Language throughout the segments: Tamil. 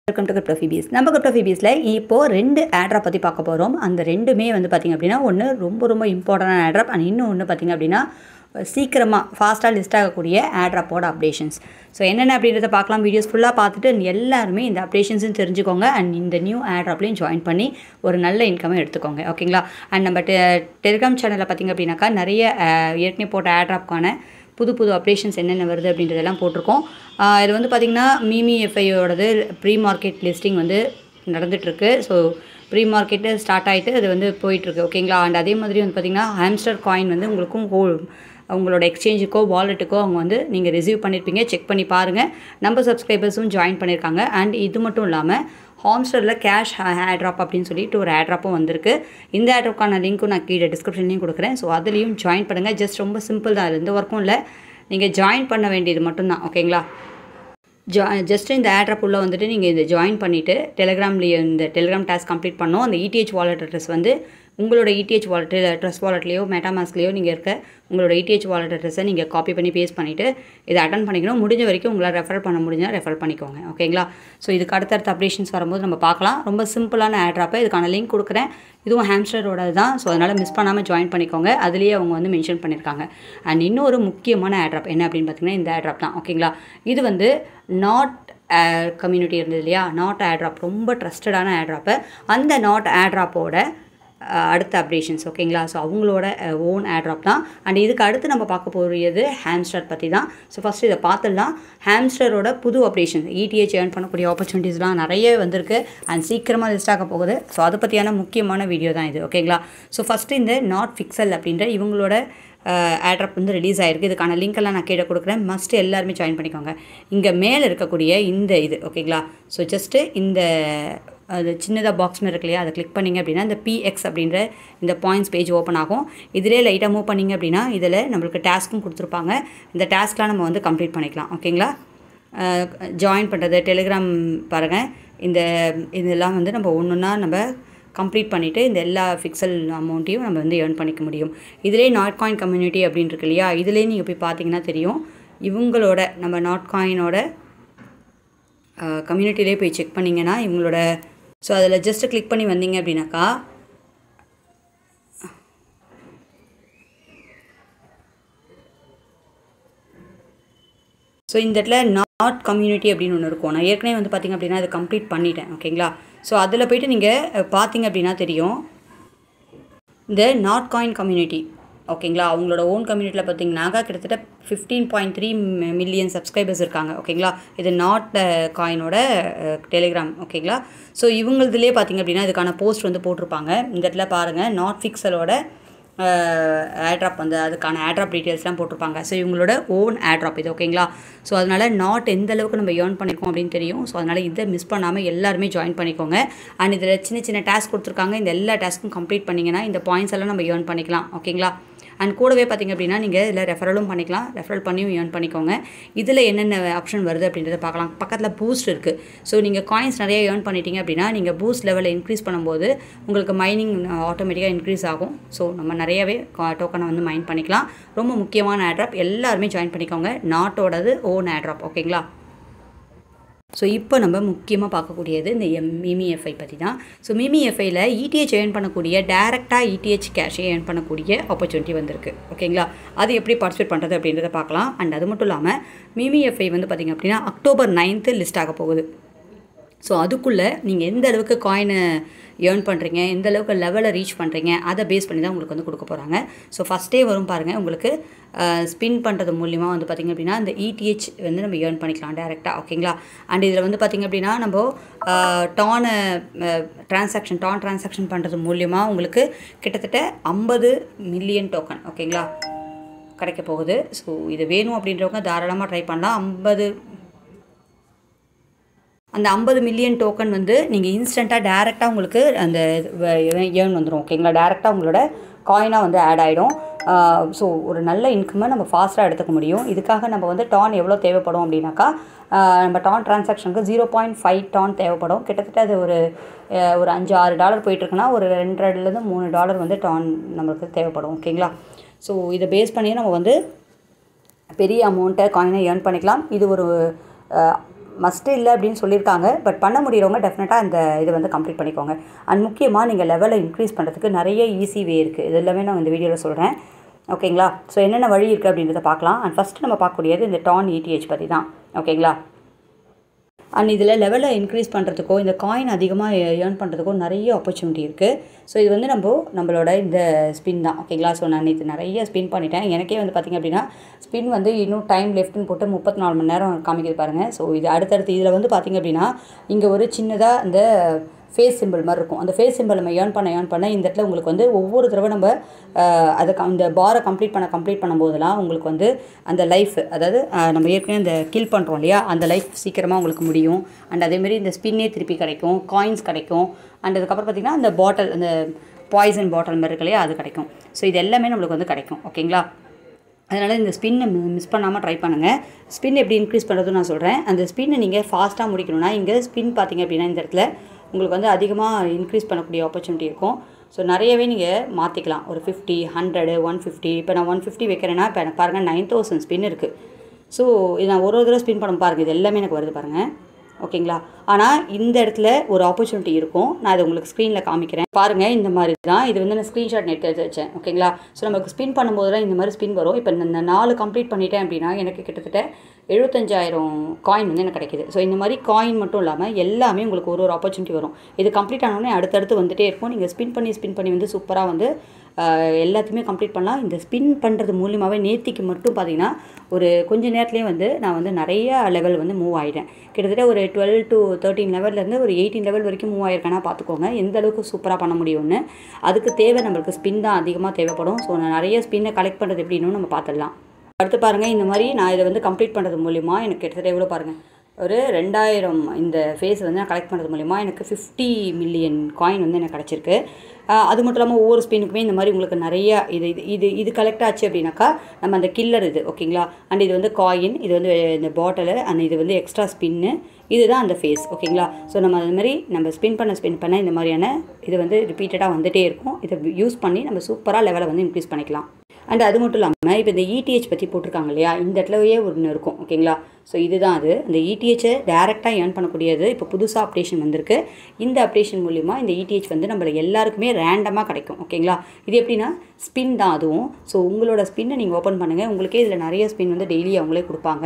Welcome to கிரிப்டோஃபிபீஸ். நம்ம கிரிப்டோஃபிபீஸில் இப்போது 2 ஆட்ராப் பற்றி பார்க்க போகிறோம். அந்த ரெண்டுமே வந்து பார்த்திங்க அப்படின்னா ஒன்று ரொம்ப இம்பார்ட்டண்டான ஆட்ராப் அண்ட் இன்னும் பார்த்திங்க அப்படின்னா சீக்கிரமாக ஃபாஸ்ட்டாக லிஸ்ட் ஆகக்கூடிய ஆட்ராப்போட அப்டேஷன்ஸ். ஸோ என்னென்ன அப்படின்றத பார்க்கலாம். வீடியோஸ் ஃபுல்லாக பார்த்துட்டு எல்லாருமே இந்த அப்டேஷன்ஸும் தெரிஞ்சுக்கோங்க அண்ட் இந்த நியூ ஆட்ராப்லையும் ஜாயின் பண்ணி ஒரு நல்ல இன்கமை எடுத்துக்கோங்க. ஓகேங்களா? அண்ட் நம்ம டெலிகிராம் சேனலில் பார்த்திங்க அப்படின்னாக்கா நிறைய ஏற்கனவே போட்ட ஆட்ராப்க்கான புது அப்டேஷன்ஸ் என்னென்ன வருது அப்படின்றதெல்லாம் போட்டிருக்கோம். இது வந்து பார்த்திங்கன்னா மீமிஎஃப்ஐயோடது ப்ரீ மார்க்கெட் லிஸ்டிங் வந்து நடந்துகிட்ருக்கு. ஸோ ப்ரீ மார்க்கெட்டு ஸ்டார்ட் ஆகிட்டு அது வந்து போயிட்டுருக்கு. ஓகேங்களா? அண்ட் அதே மாதிரி வந்து பார்த்திங்கன்னா ஹாம்ஸ்டர் காயின் வந்து உங்களோட எக்ஸ்சேஞ்சுக்கோ வாலெட்டுக்கோ அவங்க வந்து நீங்கள் ரிசீவ் பண்ணியிருப்பீங்க. செக் பண்ணி பாருங்கள். நம்ம சப்ஸ்கிரைபர்ஸும் ஜாயின் பண்ணியிருக்காங்க. அண்ட் இது மட்டும் இல்லாமல் ஹாம்ஸ்டரில் கேஷ் ஆட்ராப் அப்படின்னு சொல்லிட்டு ஒரு ஆட்ராப்பும் வந்திருக்கு. இந்த ஆட்ராப்க்கான லிங்க்கும் நான் கீழே டிஸ்கிரிப்ஷன்லையும் கொடுக்குறேன். ஸோ அதுலேயும் ஜாயின் பண்ணுங்கள். ஜஸ்ட் ரொம்ப சிம்பிள் தான். எந்த ஒர்க்கும் இல்லை. நீங்கள் ஜாயின் பண்ண வேண்டியது மட்டும்தான். ஓகேங்களா? ஜஸ்ட் இந்த ஆட்ராப் உள்ள வந்துட்டு நீங்கள் இதை ஜாயின் பண்ணிவிட்டு டெலிகிராம்லேயே இந்த டெலிகிராம் டாஸ்க் கம்ப்ளீட் பண்ணோம். அந்த இடிஹெச் வாலெட் அட்ரஸ் வந்து உங்களோட இடிஹெச் வாலெட்டு ட்ரஸ்ட் வாலெட்லேயோ மெட்டாமாஸ்க்லேயோ நீங்கள் இருக்க உங்களோட இடிஹெச் வாலெட் அட்ரஸை நீங்கள் காப்பி பண்ணி பேஸ்ட் பண்ணிவிட்டு இதை அட்டன் பண்ணிக்கணும். முடிஞ்ச வரைக்கும் உங்களால் ரெஃபர் பண்ண முடிஞ்சால் ரெஃபர் பண்ணிக்கோங்க. ஓகேங்களா? ஸோ இதுக்கு அடுத்தடுத்த அப்டேஷன்ஸ் வரும்போது நம்ம பார்க்கலாம். ரொம்ப சிம்பிளான ஆட்ராப்பை இதுக்கான லிங்க் கொடுக்குறேன். இதுவும் ஹாம்ஸ்டரோட தான். ஸோ அதனால் மிஸ் பண்ணாமல் ஜாயின் பண்ணிக்கோங்க. அதுலேயே அவங்க வந்து மென்ஷன் பண்ணியிருக்காங்க. அண்ட் இன்னொரு முக்கியமான ஆட்ராப் என்ன அப்படின்னு பார்த்தீங்கன்னா இந்த ஆட்ராப் தான். ஓகேங்களா? இது வந்து நாட் கம்யூனிட்டி இருந்தது இல்லையா? நாட் ஆட்ராப் ரொம்ப ட்ரஸ்டடான ஆட்ராப்பு. அந்த நாட் ஆட்ராப்போட அடுத்த அப்டேஷன்ஸ். ஓகேங்களா? ஸோ அவங்களோட ஓன் ஆட்ராப் தான். அண்ட் இதுக்கு அடுத்து நம்ம பார்க்க போகிறது ஹாம்ஸ்டர் பற்றி தான். ஸோ ஃபஸ்ட்டு இதை பார்த்துடலாம். ஹாம்ஸ்டரோட புது அப்டேஷன் இடிஹெச் ஏர்ன் பண்ணக்கூடிய ஆப்பர்ச்சுனிட்டிஸ்லாம் நிறைய வந்திருக்கு அண்ட் சீக்கிரமாக லிஸ்ட் ஆக போகுது. ஸோ அதை பற்றியான முக்கியமான வீடியோ தான் இது. ஓகேங்களா? ஸோ ஃபஸ்ட்டு இந்த நாட் ஃபிக்சல் அப்படின்ற இவங்களோட ஆட்ராப் வந்து ரிலீஸ் ஆகிருக்கு. இதுக்கான லிங்க்கெல்லாம் நான் கீழே கொடுக்குறேன். மஸ்ட்டு எல்லாருமே ஜாயின் பண்ணிக்கோங்க. இங்கே மேலே இருக்கக்கூடிய இந்த இது. ஓகேங்களா? ஸோ ஜஸ்ட்டு இந்த அது சின்னதாக பாக்ஸ் இருக்கு இல்லையா? அதை கிளிக் பண்ணிங்க அப்படின்னா இந்த பிஎக்ஸ் அப்படின்ற இந்த பாயிண்ட்ஸ் பேஜ் ஓப்பன் ஆகும். இதிலே லைட்டாக மூவ் பண்ணிங்க அப்படின்னா இதில் நம்மளுக்கு டாஸ்க்கும் கொடுத்துருப்பாங்க. இந்த டாஸ்க்லாம் நம்ம வந்து கம்ப்ளீட் பண்ணிக்கலாம். ஓகேங்களா? ஜாயின் பண்ணுறது டெலிகிராம் பாருங்கள். இதெல்லாம் வந்து நம்ம ஒன்றுன்னா நம்ம கம்ப்ளீட் பண்ணிவிட்டு இந்த எல்லா ஃபிக்சல் அமௌண்ட்டையும் நம்ம வந்து ஏர்ன் பண்ணிக்க முடியும். இதிலே நாட் காயின் கம்யூனிட்டி அப்படின்னு இருக்கு இல்லையா? இதிலே நீங்கள் போய் பார்த்தீங்கன்னா தெரியும். இவங்களோட நம்ம நாட் காயினோட கம்யூனிட்டிலே போய் செக் பண்ணிங்கன்னா இவங்களோட ஸோ அதில் ஜஸ்ட்டு கிளிக் பண்ணி வந்தீங்க அப்படின்னாக்கா ஸோ இந்த இடத்துல நாட் கம்யூனிட்டி அப்படின்னு ஒன்று இருக்கும். நான் ஏற்கனவே வந்து பார்த்திங்க அப்படின்னா அதை கம்ப்ளீட் பண்ணிட்டேன். ஓகேங்களா? ஸோ அதில் போய்ட்டு நீங்கள் பார்த்தீங்க அப்படின்னா தெரியும் இந்த நாட் காயின் கம்யூனிட்டி. ஓகேங்களா? அவங்களோட ஓன் கம்யூனிட்டியில் பார்த்தீங்கன்னாக்கா கிட்டத்தட்ட 15.3 மில்லியன் சப்ஸ்கிரைபர்ஸ் இருக்காங்க. ஓகேங்களா? இது நாட் காயினோட டெலிகிராம். ஓகேங்களா? ஸோ இவங்களதுலேயே பார்த்திங்க அப்படின்னா இதுக்கான போஸ்ட் வந்து போட்டிருப்பாங்க. இந்த இடத்துல பாருங்கள் நாட் ஃபிக்சலோட ஆட்ராப் வந்து அதுக்கான ஆட்ராப் டீட்டெயில்ஸ்லாம் போட்டிருப்பாங்க. ஸோ இவங்களோட ஓன் ஆட்ராப் இது. ஓகேங்களா? ஸோ அதனால் நாட் எந்த அளவுக்கு நம்ம ஏர்ன் பண்ணியிருக்கோம் அப்படின்னு தெரியும். ஸோ அதனால் இதை மிஸ் பண்ணாமல் எல்லாருமே ஜாயின் பண்ணிக்கோங்க. அண்ட் இதில் சின்ன டாஸ்க் கொடுத்துருக்காங்க. இந்த எல்லா டாஸ்க்கும் கம்ப்ளீட் பண்ணிங்கன்னா இந்த பாயிண்ட்ஸ் எல்லாம் நம்ம ஏர்ன் பண்ணிக்கலாம். ஓகேங்களா? அண்ட் கூடவே பார்த்திங்க அப்படின்னா நீங்கள் இதில் ரெஃபரலும் பண்ணிக்கலாம். ரெஃபரல் பண்ணியும் ஏர்ன் பண்ணிக்கோங்க. இதில் என்னென்ன ஆப்ஷன் வருது அப்படின்றத பார்க்கலாம். பக்கத்தில் பூஸ்ட் இருக்குது. ஸோ நீங்கள் காயின்ஸ் நிறைய ஏர்ன் பண்ணிட்டீங்க அப்படின்னா நீங்கள் பூஸ்ட் லெவலில் இன்க்ரீஸ் பண்ணும்போது உங்களுக்கு மைனிங் ஆட்டோமேட்டிக்காக இன்க்ரீஸ் ஆகும். ஸோ நம்ம நிறையவே டோக்கனை வந்து மைன் பண்ணிக்கலாம். ரொம்ப முக்கியமான ஆட்ராப். எல்லாருமே ஜாயின் பண்ணிக்கோங்க. நாட்டோடது ஓன் ஆட்ராப். ஓகேங்களா? ஸோ இப்போ நம்ம முக்கியமாக பார்க்கக்கூடியது இந்த மீமிஎஃப்ஐ பற்றி தான். ஸோ மீமிஎஃப்ஐயில் இடிஹெச் ஏர்ன் பண்ணக்கூடிய டேரெக்டாக இடிஹெச் கேஷை ஏர்ன் பண்ணக்கூடிய ஆப்பர்ச்சுனிட்டி வந்திருக்கு. ஓகேங்களா? அது எப்படி பார்ட்டிசிபேட் பண்ணுறது அப்படின்றத பார்க்கலாம். அண்ட் அது மட்டும் இல்லாமல் மீமிஎஃப்ஐ வந்து பார்த்திங்க அப்படின்னா October 9th லிஸ்ட் ஆக போகுது. ஸோ அதுக்குள்ளே நீங்கள் எந்த அளவுக்கு காயினை ஏர்ன் பண்ணுறீங்க, எந்த அளவுக்கு லெவலை ரீச் பண்ணுறீங்க அதை பேஸ் பண்ணி தான் உங்களுக்கு வந்து கொடுக்க போகிறாங்க. ஸோ ஃபஸ்ட்டே வரும் பாருங்கள். உங்களுக்கு ஸ்பின் பண்ணுறது மூலிமா வந்து பார்த்திங்க அப்படின்னா இந்த இடிஹெச் வந்து நம்ம ஏர்ன் பண்ணிக்கலாம் டேரெக்டாக. ஓகேங்களா? அண்ட் இதில் வந்து பார்த்திங்க அப்படின்னா நம்ம டான் ட்ரான்சாக்ஷன் பண்ணுறது மூலிமா உங்களுக்கு கிட்டத்தட்ட 50 மில்லியன் டோக்கன். ஓகேங்களா? கிடைக்க போகுது. ஸோ இது வேணும் அப்படின்றவங்க தாராளமாக ட்ரை பண்ணலாம். அந்த 50 மில்லியன் டோக்கன் வந்து நீங்கள் இன்ஸ்டண்ட்டாக டேரெக்டாக உங்களுக்கு அந்த ஏர்ன் வந்துடும். ஓகேங்களா? டேரெக்டாக உங்களோட காயினாக வந்து ஆட் ஆகிடும். ஸோ ஒரு நல்ல இன்கம்மை நம்ம ஃபாஸ்ட்டாக எடுத்துக்க முடியும். இதுக்காக நம்ம வந்து டான் எவ்வளோ தேவைப்படும் அப்படின்னாக்கா நம்ம டான் ட்ரான்சாக்ஷனுக்கு 0.5 டான் தேவைப்படும். கிட்டத்தட்ட அது ஒரு $5-6 போயிட்டுருக்குன்னா ஒரு $2 to $3 வந்து டான் நம்மளுக்கு தேவைப்படும். ஓகேங்களா? ஸோ இதை பேஸ் பண்ணி நம்ம வந்து பெரிய அமௌண்ட்டை காயினை ஏர்ன் பண்ணிக்கலாம். இது ஒரு மஸ்ட்டு இல்லை அப்படின்னு சொல்லியிருக்காங்க. பட் பண்ண முடியறவங்க டெஃபினட்டாக இந்த இது வந்து கம்ப்ளீட் பண்ணிக்கோங்க. அண்ட் முக்கியமாக நீங்கள் லெவலை இன்க்ரீஸ் பண்ணுறதுக்கு நிறைய ஈஸி வே இருக்குது. இது எல்லாமே நான் இந்த வீடியோவில் சொல்கிறேன். ஓகேங்களா? ஸோ என்னென்ன வழி இருக்குது அப்படின்றத பார்க்கலாம். அண்ட் ஃபஸ்ட்டு நம்ம பார்க்கக்கூடியது இந்த டான் ETH பற்றி தான். ஓகேங்களா? அண்ட் இதில் லெவலை இன்க்ரீஸ் பண்ணுறதுக்கோ இந்த காயின் அதிகமாக ஏர்ன் பண்ணுறதுக்கோ நிறைய ஆப்பர்ச்சுனிட்டி இருக்குது. ஸோ இது வந்து நம்மளோட இந்த ஸ்பின் தான். ஓகேங்களா? ஸோ நான் இது நிறைய ஸ்பின் பண்ணிட்டேன். எனக்கே வந்து பார்த்திங்க அப்படின்னா ஸ்பின் வந்து இன்னும் டைம் லெஃப்ட்னு போட்டு 34 மணி நேரம் காமிக்குது பாருங்கள். ஸோ இது அடுத்தடுத்து இதில் வந்து பார்த்திங்க அப்படின்னா இங்கே ஒரு சின்னதாக இந்த ஃபேஸ் சிம்பிள் மாதிரி இருக்கும். அந்த ஃபேஸ் சிம்பிள் நம்ம ஏர்ன் பண்ண இந்த இடத்துல உங்களுக்கு வந்து ஒவ்வொரு தடவை நம்ம அதை இந்த பாரை கம்ப்ளீட் பண்ணும்போதெல்லாம் உங்களுக்கு வந்து அந்த லைஃப், அதாவது நம்ம ஏற்கனவே அந்த கில் பண்ணுறோம் இல்லையா, அந்த லைஃப் சீக்கிரமாக உங்களுக்கு முடியும். அண்ட் அதேமாரி இந்த ஸ்பின்னே திருப்பி கிடைக்கும், காயின்ஸ் கிடைக்கும். அண்ட் அதுக்கப்புறம் பார்த்திங்கன்னா அந்த பாட்டில், அந்த பாய்சன் பாட்டில் மாதிரி இருக்கு இல்லையா, அது கிடைக்கும். ஸோ இது எல்லாமே நம்மளுக்கு வந்து கிடைக்கும். ஓகேங்களா? அதனால் இந்த ஸ்பின்னை மிஸ் பண்ணாமல் ட்ரை பண்ணுங்கள். ஸ்பின் எப்படி இன்க்ரீஸ் பண்ணுறதுன்னு நான் சொல்கிறேன். அந்த ஸ்பின்னை நீங்கள் ஃபாஸ்ட்டாக முடிக்கணும்னா இங்கே ஸ்பின் பார்த்திங்க அப்படின்னா இந்த இடத்துல உங்களுக்கு வந்து அதிகமாக இன்க்ரீஸ் பண்ணக்கூடிய ஆப்பர்ச்சுனிட்டி இருக்கும். ஸோ நிறையவே நீங்கள் மாற்றிக்கலாம். ஒரு 50, 100, 150. இப்போ நான் 150 வைக்கிறேன்னா இப்போ எனக்கு பாருங்கள் 9000 ஸ்பின் இருக்குது. ஸோ இது நான் ஒரு தடவை ஸ்பின் பண்ண பாருங்கள், இது எல்லாமே எனக்கு வருது பாருங்கள். ஓகேங்களா? ஆனால் இந்த இடத்துல ஒரு ஆப்பர்ச்சுனிட்டி இருக்கும். நான் இதை உங்களுக்கு ஸ்க்ரீனில் காமிக்கிறேன் பாருங்கள். இந்த மாதிரி தான் இது வந்து நான் ஸ்க்ரீன்ஷாட் எடுத்து வச்சேன். ஓகேங்களா? ஸோ நமக்கு ஸ்பின் பண்ணும்போதெல்லாம் இந்த மாதிரி ஸ்பின் வரும். இப்போ இந்த 4 கம்ப்ளீட் பண்ணிட்டேன் அப்படின்னா எனக்கு கிட்டத்தட்ட 75,000 காயின் வந்து எனக்கு கிடைக்கிது. ஸோ இந்த மாதிரி காயின் மட்டும் இல்லாமல் எல்லாமே உங்களுக்கு ஒரு ஆப்பர்ச்சுனிட்டி வரும். இது கம்ப்ளீட் ஆனோடனே அடுத்தடுத்து வந்துகிட்டே இருக்கும். நீங்கள் ஸ்பின் பண்ணி வந்து சூப்பராக வந்து எல்லாத்தையுமே கம்ப்ளீட் பண்ணலாம். இந்த ஸ்பின் பண்ணுறது மூலியமாகவே நேத்திக்கு மட்டும் பார்த்திங்கன்னா ஒரு கொஞ்சம் நேரத்துலேயே வந்து நான் வந்து நிறைய லெவல் வந்து மூவ் ஆகிட்டேன். கிட்டத்தட்ட ஒரு 12 to 13 லெவல்லேருந்து ஒரு 18 லெவல் வரைக்கும் மூவ் ஆகிருக்கேன்னா பார்த்துக்கோங்க எந்த அளவுக்கு சூப்பராக பண்ண முடியும்னு. அதுக்கு தேவை நம்மளுக்கு ஸ்பின் தான் அதிகமாக தேவைப்படும். ஸோ நான் நிறைய ஸ்பின்னை கலெக்ட் பண்ணுறது எப்படின்னு நம்ம பார்த்துடலாம். அடுத்து பாருங்கள், இந்த மாதிரி நான் இதை வந்து கம்ப்ளீட் பண்ணுறது மூலிமா எனக்கு கிட்டத்தட்ட எவ்வளோ பாருங்கள், ஒரு 2000 இந்த ஃபேஸ் வந்து நான் கலெக்ட் பண்ணுறது மூலிமா எனக்கு 50 மில்லியன் காயின் வந்து எனக்கு கிடச்சிருக்கு. அது மட்டும் இல்லாமல் ஒவ்வொரு ஸ்பின்னுக்குமே இந்த மாதிரி உங்களுக்கு நிறையா இது கலெக்ட் ஆச்சு அப்படின்னாக்கா நம்ம அந்த கில்லர் இது. ஓகேங்களா? அண்ட் இது வந்து காயின், இது வந்து இந்த பாட்டிலு, அண்ட் இது வந்து எக்ஸ்ட்ரா ஸ்பின்னு, இதுதான் அந்த ஃபேஸ். ஓகேங்களா? ஸோ நம்ம அது மாதிரி நம்ம ஸ்பின் பண்ண இந்த மாதிரியான இது வந்து ரிப்பீட்டடாக வந்துகிட்டே இருக்கும். இதை யூஸ் பண்ணி நம்ம சூப்பராக லெவலை வந்து இன்க்ரீஸ் பண்ணிக்கலாம். அண்ட் அது மட்டும் இல்லாமல் இப்போ இந்த ETH பற்றி போட்டிருக்காங்க இல்லையா, இந்த இடத்துலயே ஒன்று இருக்கும். ஓகேங்களா? ஸோ இதுதான் அது. அந்த ETHஐ டேரெக்டாக ஏர்ன் பண்ணக்கூடியது. இப்போ புதுசாக அப்டேஷன் வந்திருக்கு. இந்த அப்டேஷன் மூலிமா இந்த ETH வந்து நம்மள எல்லாருக்குமே ரேண்டமாக கிடைக்கும். ஓகேங்களா? இது எப்படின்னா ஸ்பின் தான் அதுவும். ஸோ உங்களோட ஸ்பின்னை நீங்கள் ஓப்பன் பண்ணுங்கள். உங்களுக்கே இதில் நிறைய ஸ்பின் வந்து டெய்லி அவங்களே கொடுப்பாங்க.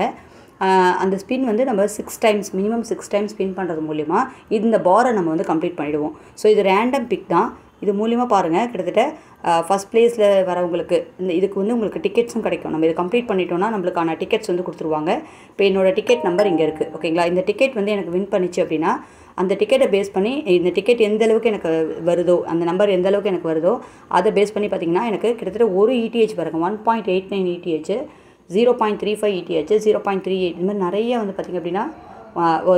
அந்த ஸ்பின் வந்து நம்ம 6 டைம்ஸ் மினிமம் 6 டைம்ஸ் ஸ்பின் பண்ணுறது மூலிமா இந்த பாரை நம்ம வந்து கம்ப்ளீட் பண்ணிவிடுவோம். ஸோ இது ரேண்டம் பிக் தான். இது மூலிமா பாருங்கள் கிட்டத்தட்ட ஃபஸ்ட் ப்ளேஸில் வரவங்களுக்கு இதுக்கு வந்து உங்களுக்கு டிக்கெட்ஸும் கிடைக்கும். நம்ம இது கம்ப்ளீட் பண்ணிட்டோம்னா நம்மளுக்கான டிக்கெட்ஸ் வந்து கொடுத்துருவாங்க. இப்போ என்னோடய டிக்கெட் நம்பர் இங்கே இருக்குது. ஓகேங்களா? இந்த டிக்கெட் வந்து எனக்கு வின் பண்ணிச்சு அப்படின்னா அந்த டிக்கெட்டை பேஸ் பண்ணி இந்த டிக்கெட் எந்த அளவுக்கு எனக்கு வருதோ, அந்த நம்பர் எந்த அளவுக்கு எனக்கு வருதோ அதை பேஸ் பண்ணி பார்த்திங்கன்னா எனக்கு கிட்டத்தட்ட ஒரு ETH பாருங்க, 1.89 ETH, 0.35 ETH, 0.38 இந்த மாதிரி நிறைய வந்து பார்த்திங்க அப்படின்னா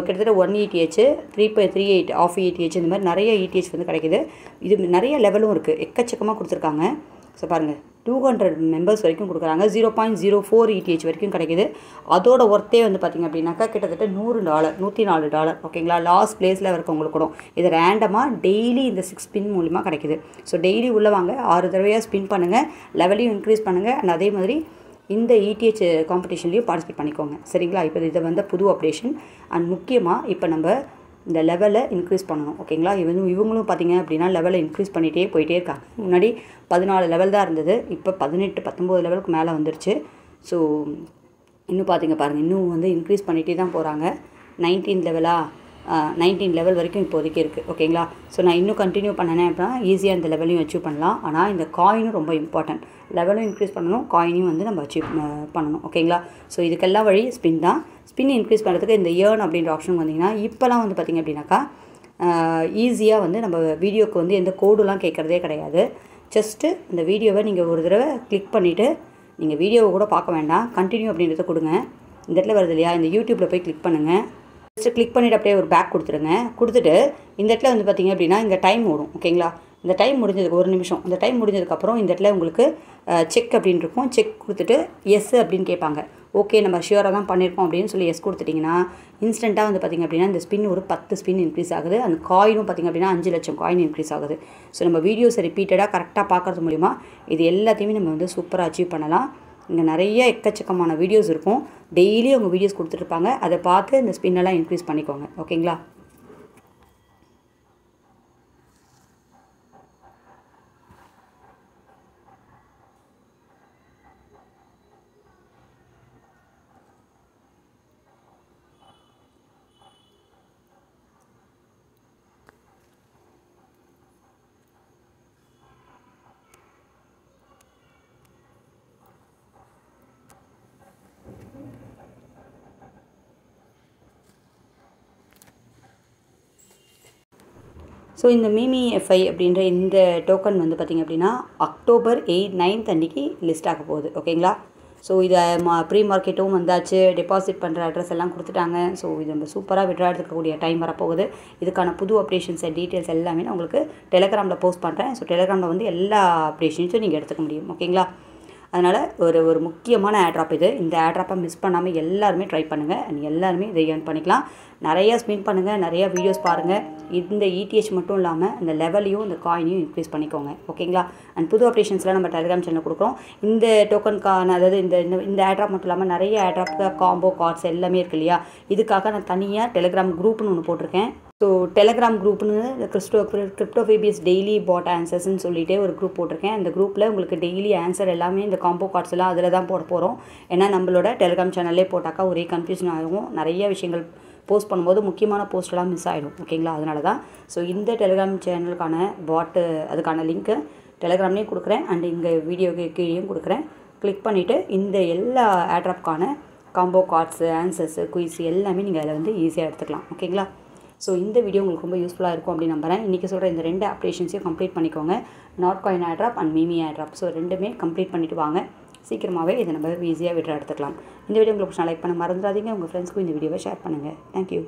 கிட்டத்தட்ட 1 ETH, 3.38 ஆஃப் ETH, இந்த மாதிரி நிறைய ETH வந்து கிடைக்கிது. இது நிறைய லெவலும் இருக்குது, எக்கச்சக்கமாக கொடுத்துருக்காங்க. ஸோ பாருங்கள் 200 மெம்பர்ஸ் வரைக்கும் கொடுக்குறாங்க. 0.04 ETH வரைக்கும் கிடைக்கிது. அதோட ஒர்த்தே வந்து பார்த்திங்க அப்படின்னாக்கா கிட்டத்தட்ட $104. ஓகேங்களா? லாஸ்ட் பிளேஸில் இருக்கவங்களுக்கு கூட இது ரேண்டமாக டெய்லி இந்த 6 ஸ்பின் மூலிமா கிடைக்கிது. ஸோ டெய்லி உள்ளே வாங்க, 6 தடவையாக ஸ்பின் பண்ணுங்கள், லெவலையும் இன்க்ரீஸ் பண்ணுங்கள். அண்ட் அதே மாதிரி இந்த ETH காம்படிஷன்லேயும் பார்ட்டிசிபேட் பண்ணிக்கோங்க. சரிங்களா? இப்போ இதை வந்து புது அப்டேஷன். அண்ட் முக்கியமாக இப்போ நம்ம இந்த லெவலை இன்க்ரீஸ் பண்ணணும். ஓகேங்களா? இவங்களும் பார்த்திங்க அப்படின்னா லெவலை இன்க்ரீஸ் பண்ணிகிட்டே போயிட்டே இருக்காங்க. முன்னாடி 14 லெவல் தான் இருந்தது, இப்போ 18, 19 லெவலுக்கு மேலே வந்துருச்சு. ஸோ இன்னும் பாருங்கள் இன்னும் வந்து இன்க்ரீஸ் பண்ணிகிட்டே தான் போகிறாங்க. 19 லெவல் வரைக்கும் இப்போதைக்கு இருக்குது. ஓகேங்களா? ஸோ நான் இன்னும் கண்டினியூ பண்ணினேன் அப்படின்னா ஈஸியாக இந்த லெவலையும் அச்சீவ் பண்ணலாம். ஆனால் இந்த காயினும் ரொம்ப இம்பார்ட்டன்ட். லெவலும் இன்க்ரீஸ் பண்ணணும், காயினையும் வந்து நம்ம அச்சீவ் பண்ணணும். ஓகேங்களா? ஸோ இதுக்கெல்லாம் வழி ஸ்பின் தான். ஸ்பின் இன்க்ரீஸ் பண்ணுறதுக்கு இந்த ஏர்ன் அப்படின்ற ஆப்ஷன் வந்திங்கன்னா இப்போலாம் வந்து பார்த்திங்க அப்படின்னாக்கா ஈஸியாக வந்து நம்ம வீடியோக்கு வந்து எந்த கோடுலாம் கேட்குறதே கிடையாது. ஜஸ்ட்டு இந்த வீடியோவை நீங்கள் ஒரு தடவை கிளிக் பண்ணிவிட்டு நீங்கள் வீடியோவை கூட பார்க்க வேண்டாம், கண்டினியூ அப்படின்றத கொடுங்க. இந்த இடத்துல வருது இல்லையா, இந்த யூடியூப்பில் போய் கிளிக் பண்ணுங்கள். ஜஸ்ட்டு கிளிக் பண்ணிவிட்டு அப்படியே ஒரு பேக் கொடுத்துருங்க. கொடுத்துட்டு இந்த இடத்துல வந்து பார்த்திங்க அப்படின்னா இங்கே டைம் ஓடும். ஓகேங்களா? இந்த டைம் முடிஞ்சதுக்கு 1 நிமிஷம், இந்த டைம் முடிஞ்சதுக்கப்புறம் இந்த இடத்துல உங்களுக்கு செக் அப்படின்னு இருக்கும். செக் கொடுத்துட்டு எஸ் அப்படின்னு கேட்பாங்க. ஓகே நம்ம ஷியோராக தான் பண்ணியிருக்கோம் அப்படின்னு சொல்லி எஸ் கொடுத்துட்டிங்கன்னா இன்ஸ்டண்ட்டாக வந்து பார்த்திங்க அப்படின்னா இந்த ஸ்பின் ஒரு 10 ஸ்பின் இன்க்ரீஸ் ஆகுது. அந்த காயினும் பார்த்திங்க அப்படின்னா 5 லட்சம் காயின் இன்க்ரீஸ் ஆகுது. ஸோ நம்ம வீடியோஸை ரிப்பீட்டடாக கரெக்டாக பார்க்குறது மூலிமா இது எல்லாத்தையுமே நம்ம வந்து சூப்பராக அச்சீவ் பண்ணலாம். இங்கே நிறைய எக்கச்சக்கமான வீடியோஸ் இருக்கும். டெய்லி அவங்க வீடியோஸ் கொடுத்துட்ருப்பாங்க. அதை பார்த்து இந்த ஸ்பின்னெல்லாம் இன்க்ரீஸ் பண்ணிக்கோங்க. ஓகேங்களா? ஸோ இந்த மீமி எஃப்ஐ அப்படின்ற இந்த டோக்கன் வந்து பார்த்திங்க அப்படின்னா October 8, 9 அன்றைக்கி லிஸ்ட் ஆக போகுது. ஓகேங்களா? ஸோ இதை ப்ரீ மார்க்கெட்டும் வந்தாச்சு. டெபாசிட் பண்ணுற அட்ரஸ் எல்லாம் கொடுத்துட்டாங்க. ஸோ இது நம்ம சூப்பராக விட்ரா எடுத்துக்கக்கூடிய டைம் வரப்போகுது. இதுக்கான புது அப்டேஷன்ஸ் டீட்டெயில்ஸ் எல்லாமே நான் உங்களுக்கு டெலகிராமில் போஸ்ட் பண்ணுறேன். ஸோ டெலகிராமில் வந்து எல்லா அப்டேஷன்ஸும் நீங்கள் எடுத்துக்க முடியும். ஓகேங்களா? அதனால் ஒரு முக்கியமான ஏர்ட்ராப் இது. இந்த ஏர்ட்ராப்பை மிஸ் பண்ணாமல் எல்லாருமே ட்ரை பண்ணுங்கள். அண்ட் எல்லாருமே இதை ஏர்ன் பண்ணிக்கலாம். நிறையா ஸ்பின் பண்ணுங்கள், நிறையா வீடியோஸ் பாருங்கள். இந்த ETH மட்டும் இல்லாமல் இந்த லெவலையும் இந்த காயினையும் இன்க்ரீஸ் பண்ணிக்கோங்க. ஓகேங்களா? அண்ட் புது அப்டேஷன்ஸ்லாம் நம்ம டெலிகிராம் சேனல் கொடுக்குறோம். இந்த டோக்கனுக்கான அதாவது இந்த ஏர்ட்ராப் மட்டும் இல்லாமல் நிறைய ஏர்ட்ராப்க்கு காம்போ கார்ட்ஸ் எல்லாமே இருக்கு இல்லையா? இதுக்காக நான் தனியாக டெலிகிராம் குரூப்னு ஒன்று போட்டிருக்கேன். ஸோ டெலகிராம் குரூப்னு கிரிப்டோஃபேபியஸ் டெய்லி பாட் ஆன்சர்ஸ்ன்னு சொல்லிட்டு ஒரு குரூப் போட்டிருக்கேன். அந்த குரூப்பில் உங்களுக்கு டெய்லி ஆன்சர் எல்லாமே இந்த காம்போ கார்ட்ஸ் எல்லாம் அதில் தான் போட போகிறோம். ஏன்னா நம்மளோட டெலிகிராம் சேனல்லே போட்டாக்கா ஒரே கன்ஃபியூஷன் ஆகும். நிறைய விஷயங்கள் போஸ்ட் பண்ணும்போது முக்கியமான போஸ்டெல்லாம் மிஸ் ஆகிடும். ஓகேங்களா? அதனால தான். ஸோ இந்த டெலிகிராம் சேனலுக்கான பாட்டு அதுக்கான லிங்க்கு டெலிகிராம்லேயும் கொடுக்குறேன். அண்ட் இங்கே வீடியோக்கு கீழேயும் கொடுக்குறேன். கிளிக் பண்ணிவிட்டு இந்த எல்லா ஏர்ட்ராப்கான காம்போ கார்ட்ஸு ஆன்சர்ஸு குயிஸ் எல்லாமே நீங்கள் அதில் வந்து ஈஸியாக எடுத்துக்கலாம். ஓகேங்களா? ஸோ இந்த வீடியோ உங்களுக்கு ரொம்ப யூஸ்ஃபுல்லாக இருக்கும் அப்படின்னு நம்புகிறேன். இன்றைக்கி சொல்கிற இந்த 2 அப்டேஷன்ஸையும் கம்ப்ளீட் பண்ணிக்கோங்க. Notcoin airdrop and MemeFi airdrop. So ரெண்டுமே கம்ப்ளீட் பண்ணிவிட்டு வாங்க. சீக்கிரமாகவே இதை நம்ம ஈஸியாக விட்ரா எடுத்துக்கலாம். இந்த வீடியோ உங்களுக்கு லைக் பண்ண மறந்துடாதீங்க. உங்கள் ஃப்ரெண்ட்ஸ்க்கும் இந்த வீடியோவை ஷேர் பண்ணுங்கள். தேங்க்யூ.